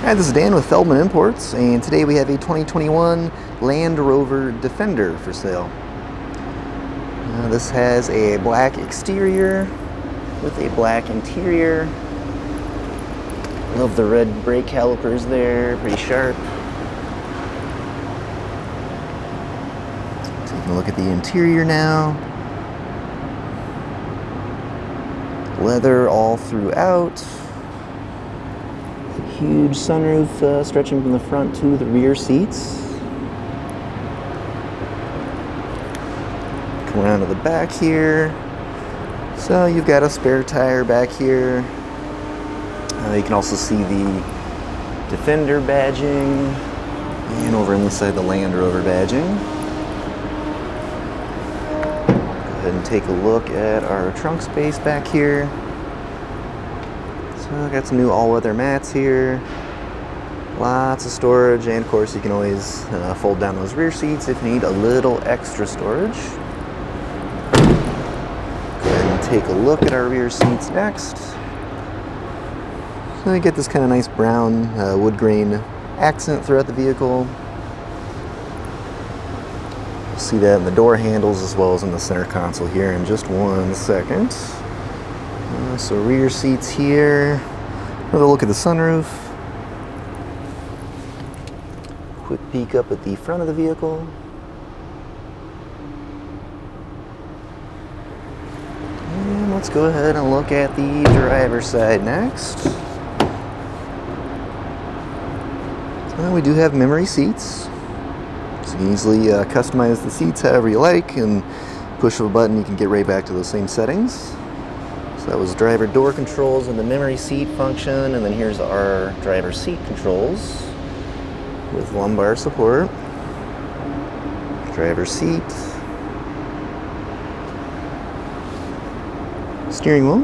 Hi, this is Dan with Feldmann Imports, and today we have a 2021 Land Rover Defender for sale. This has a black exterior with a black interior. Love the red brake calipers there, pretty sharp. Taking a look at the interior now. Leather all throughout. Huge sunroof stretching from the front to the rear seats. Come around to the back here. So you've got a spare tire back here. You can also see the Defender badging, and over on this side the Land Rover badging. Go ahead and take a look at our trunk space back here. So I got some new all-weather mats here. Lots of storage, and of course you can always fold down those rear seats if you need a little extra storage. Go ahead and take a look at our rear seats next. So you get this kind of nice brown wood grain accent throughout the vehicle. You'll see that in the door handles as well as in the center console here in just one second. So rear seats here. Another look at the sunroof. Quick peek up at the front of the vehicle. And let's go ahead and look at the driver's side next. So we do have memory seats. So you can easily customize the seats however you like, and push of a button you can get right back to those same settings. So that was driver door controls and the memory seat function, and then here's our driver seat controls with lumbar support. Driver seat. Steering wheel.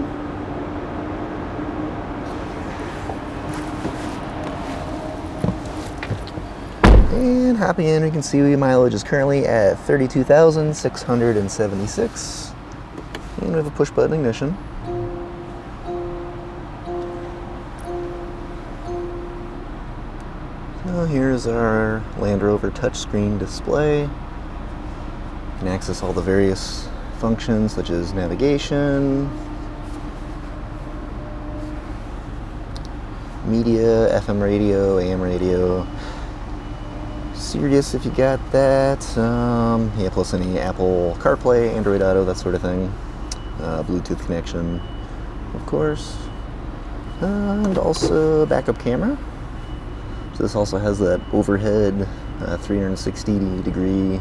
And hopping in, we can see the mileage is currently at 32,676. And we have a push button ignition. So here's our Land Rover touchscreen display. You can access all the various functions such as navigation, media, FM radio, AM radio, Sirius if you got that, yeah, plus any Apple CarPlay, Android Auto, that sort of thing, Bluetooth connection, of course, and also backup camera. So this also has that overhead 360 degree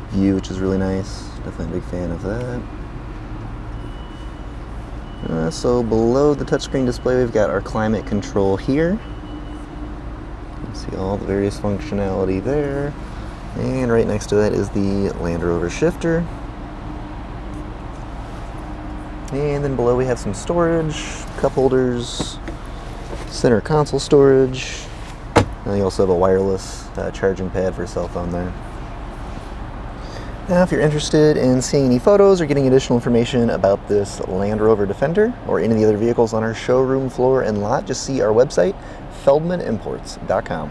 view, which is really nice. Definitely a big fan of that. So below the touchscreen display, we've got our climate control here. You can see all the various functionality there. And right next to that is the Land Rover shifter. And then below we have some storage, cup holders, center console storage. And you also have a wireless charging pad for a cell phone there. Now, if you're interested in seeing any photos or getting additional information about this Land Rover Defender or any of the other vehicles on our showroom floor and lot, just see our website, feldmannimports.com.